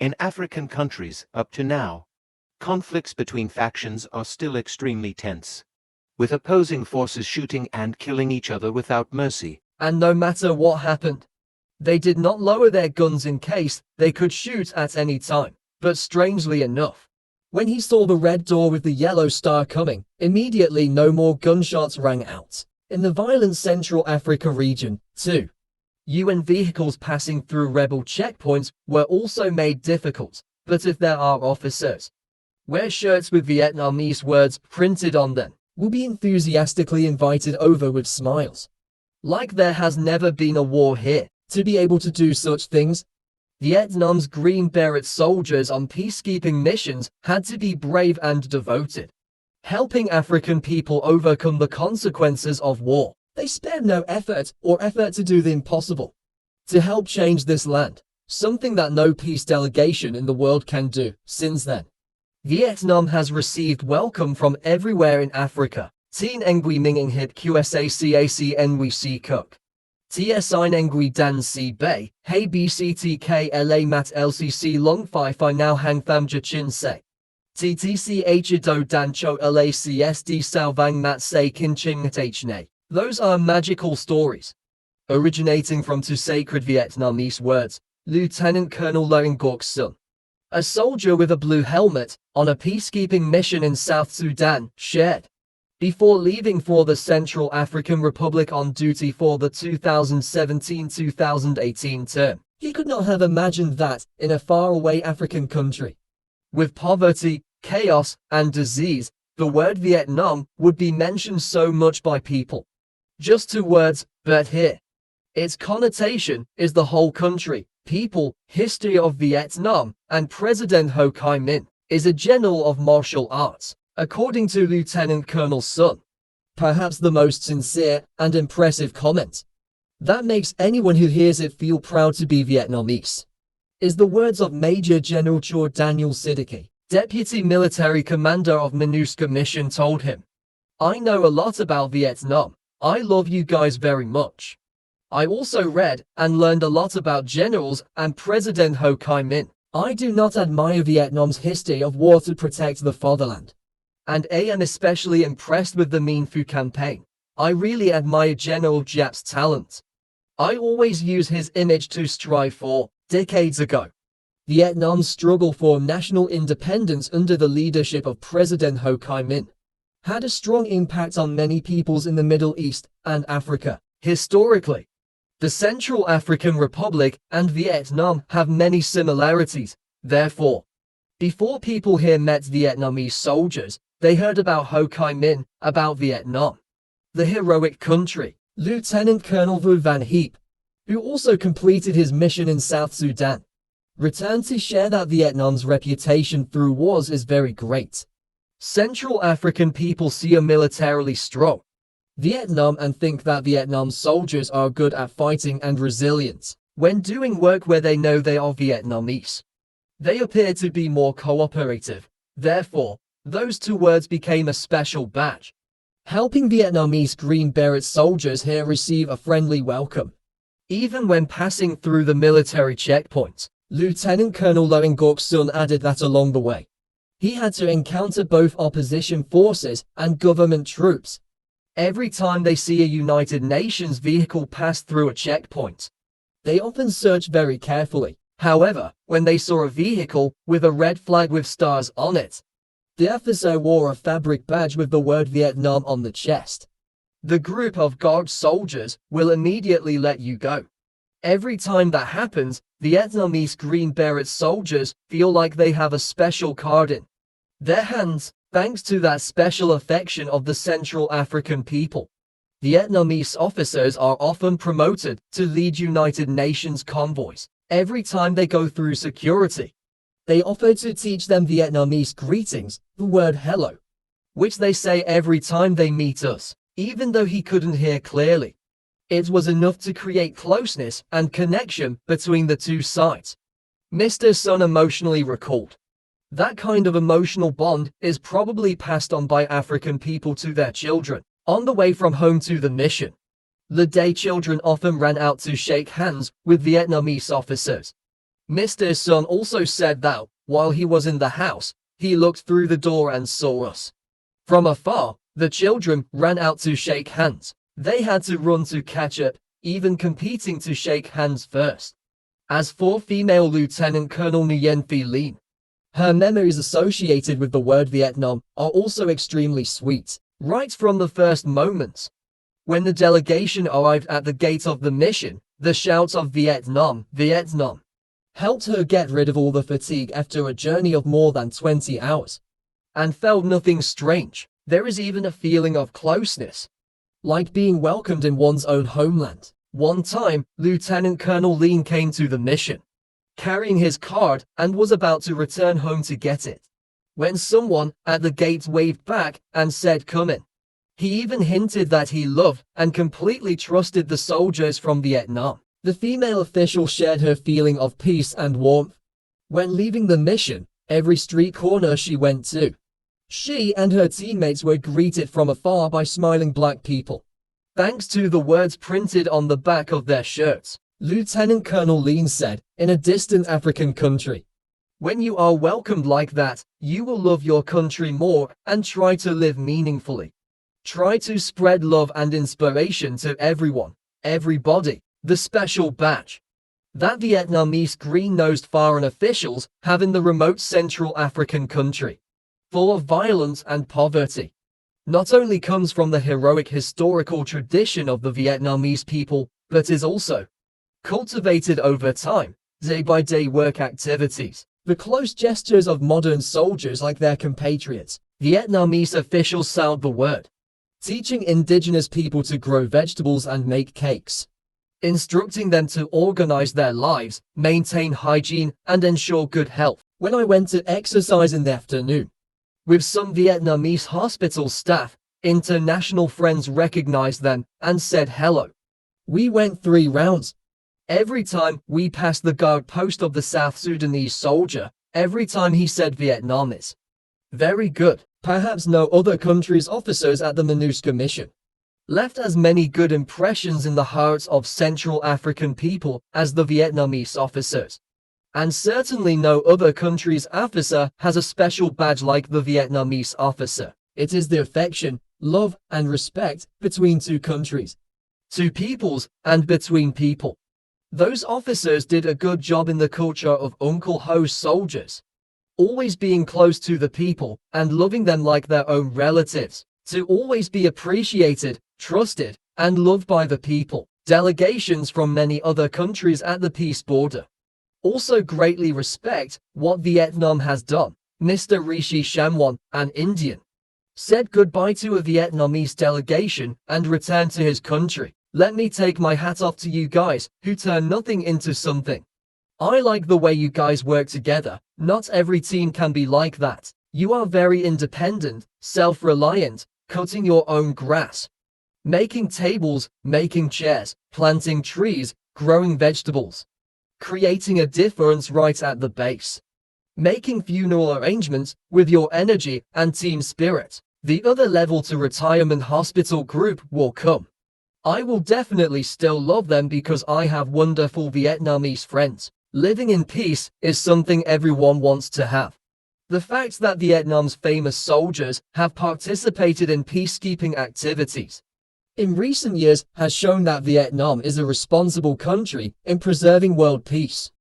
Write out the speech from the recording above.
In African countries, up to now, conflicts between factions are still extremely tense, with opposing forces shooting and killing each other without mercy. And no matter what happened, they did not lower their guns in case they could shoot at any time. But strangely enough, when he saw the red door with the yellow star coming, immediately no more gunshots rang out. In the violent Central Africa region, too, UN vehicles passing through rebel checkpoints were also made difficult. But if there are officers, wear shirts with Vietnamese words printed on them, will be enthusiastically invited over with smiles. Like there has never been a war here. To be able to do such things, Vietnam's Green Beret soldiers on peacekeeping missions had to be brave and devoted, helping African people overcome the consequences of war. They spared no effort to do the impossible, to help change this land, something that no peace delegation in the world can do. Since then, Vietnam has received welcome from everywhere in Africa. Tin Ngui Minging Hip QSACAC Ngui Si Cook. TSI Ngui Dan Si Bay, Hey BCTK LA Mat LCC Long Phi Phi Now Hang Tham Ja Chin Se. TTC Achido Dan Cho LACSD Sao Vang Mat Se Kin Ching Hne. Those are magical stories, originating from two sacred Vietnamese words, Lieutenant Colonel Loeng Ngoc Sun, a soldier with a blue helmet, on a peacekeeping mission in South Sudan, shared. Before leaving for the Central African Republic on duty for the 2017-2018 term, he could not have imagined that, in a faraway African country, with poverty, chaos, and disease, the word Vietnam would be mentioned so much by people. Just two words, but here, its connotation is the whole country, people, history of Vietnam, and President Ho Chi Minh is a general of martial arts, according to Lieutenant Colonel Sun. Perhaps the most sincere and impressive comment that makes anyone who hears it feel proud to be Vietnamese is the words of Major General Chor Daniel Siddiqui, Deputy Military Commander of MINUSCA Mission, told him, "I know a lot about Vietnam. I love you guys very much. I also read and learned a lot about generals and President Ho Chi Minh. I do not admire Vietnam's history of war to protect the fatherland, and I am especially impressed with the Minh Phu campaign. I really admire General Giap's talent. I always use his image to strive for." Decades ago, Vietnam's struggle for national independence under the leadership of President Ho Chi Minh had a strong impact on many peoples in the Middle East and Africa. Historically, the Central African Republic and Vietnam have many similarities. Therefore, before people here met Vietnamese soldiers, they heard about Ho Chi Minh, about Vietnam, the heroic country. Lieutenant Colonel Vu Van Heep, who also completed his mission in South Sudan, returned to share that Vietnam's reputation through wars is very great. Central African people see a militarily strong Vietnam and think that Vietnam's soldiers are good at fighting and resilient. When doing work where they know they are Vietnamese, they appear to be more cooperative. Therefore, those two words became a special badge, helping Vietnamese Green Beret soldiers here receive a friendly welcome. Even when passing through the military checkpoints, Lieutenant Colonel Loeng Ngoc Sun added that along the way, he had to encounter both opposition forces and government troops. Every time they see a United Nations vehicle pass through a checkpoint, they often search very carefully. However, when they saw a vehicle with a red flag with stars on it, the officer wore a fabric badge with the word Vietnam on the chest. The group of guard soldiers will immediately let you go. Every time that happens, Vietnamese Green Beret soldiers feel like they have a special card in their hands, thanks to that special affection of the Central African people. Vietnamese officers are often promoted to lead United Nations convoys. Every time they go through security, they offer to teach them Vietnamese greetings, the word hello, which they say every time they meet us. Even though he couldn't hear clearly, it was enough to create closeness and connection between the two sides. Mr. Sun emotionally recalled, that kind of emotional bond is probably passed on by African people to their children on the way from home to the mission. The day children often ran out to shake hands with Vietnamese officers. Mr. Sun also said that, while he was in the house, he looked through the door and saw us. From afar, the children ran out to shake hands. They had to run to catch up, even competing to shake hands first. As for female Lieutenant Colonel Nguyen Phi Lien, her memories associated with the word Vietnam are also extremely sweet, right from the first moments. When the delegation arrived at the gate of the mission, the shouts of Vietnam, Vietnam, helped her get rid of all the fatigue after a journey of more than 20 hours. And felt nothing strange. There is even a feeling of closeness, like being welcomed in one's own homeland. One time, Lieutenant Colonel Lien came to the mission, carrying his card, and was about to return home to get it, when someone at the gate waved back and said, "Come in." He even hinted that he loved and completely trusted the soldiers from Vietnam. The female official shared her feeling of peace and warmth. When leaving the mission, every street corner she went to, she and her teammates were greeted from afar by smiling black people, thanks to the words printed on the back of their shirts. Lieutenant Colonel Lien said, in a distant African country, "When you are welcomed like that, you will love your country more and try to live meaningfully. Try to spread love and inspiration to everyone, everybody." The special badge that Vietnamese green-nosed foreign officials have in the remote Central African country, full of violence and poverty, not only comes from the heroic historical tradition of the Vietnamese people, but is also cultivated over time, day-by-day work activities. The close gestures of modern soldiers like their compatriots, Vietnamese officials sound the word, teaching indigenous people to grow vegetables and make cakes, instructing them to organize their lives, maintain hygiene, and ensure good health. When I went to exercise in the afternoon with some Vietnamese hospital staff, international friends recognized them and said hello. We went 3 rounds. Every time we passed the guard post of the South Sudanese soldier, every time he said Vietnamese. Very good. Perhaps no other country's officers at the MINUSCA mission left as many good impressions in the hearts of Central African people as the Vietnamese officers. And certainly no other country's officer has a special badge like the Vietnamese officer. It is the affection, love, and respect between two countries, two peoples, and between people. Those officers did a good job in the culture of Uncle Ho's soldiers, always being close to the people and loving them like their own relatives, to always be appreciated, trusted, and loved by the people. Delegations from many other countries at the peace border also greatly respect what Vietnam has done. Mr. Rishi Shamwan, an Indian, said goodbye to a Vietnamese delegation and returned to his country. "Let me take my hat off to you guys who turn nothing into something. I like the way you guys work together. Not every team can be like that. You are very independent, self-reliant, cutting your own grass, making tables, making chairs, planting trees, growing vegetables, creating a difference right at the base, making funeral arrangements with your energy and team spirit. The other level to retirement hospital group will come. I will definitely still love them because I have wonderful Vietnamese friends. Living in peace is something everyone wants to have. The fact that Vietnam's famous soldiers have participated in peacekeeping activities in recent years has shown that Vietnam is a responsible country in preserving world peace.